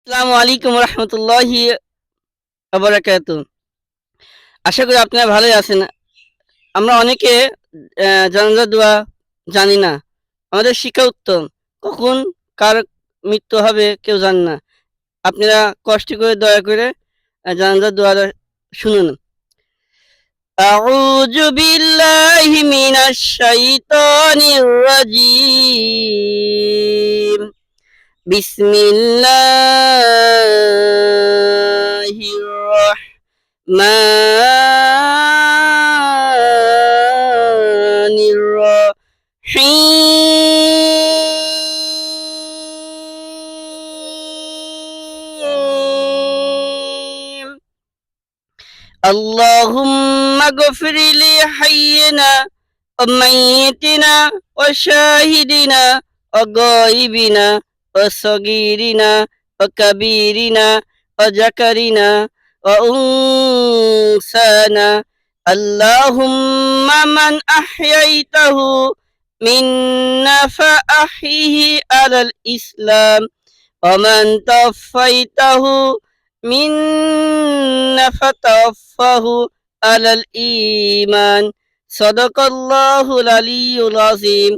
আসসালামু আলাইকুম রহমতুল্লাহি বারাকাতু। আশা করি আপনারা ভালোই আছেন। আমরা অনেকে জানাজা দোয়া জানি না। আমাদের শিক্ষা উত্তম। কখন কার মৃত্যু হবে কেউ জানে না। আপনারা কষ্ট করে দয়া করে জানাজা দোয়াটা শুনুন। আউযু বিল্লাহি মিনাশ শাইতানির রাজীম। বিসমিল্লাহির রহমানির রহিম। اللهم اغفر لحينا وميتنا وشاهدنا وغائبنا وصغيرنا وكبيرنا وذكرنا وأنثانا. اللهم من أحييته منا فأحيه على الإسلام ومن توفيته منا فتوفه على الإيمان. صدق الله العلي العظيم.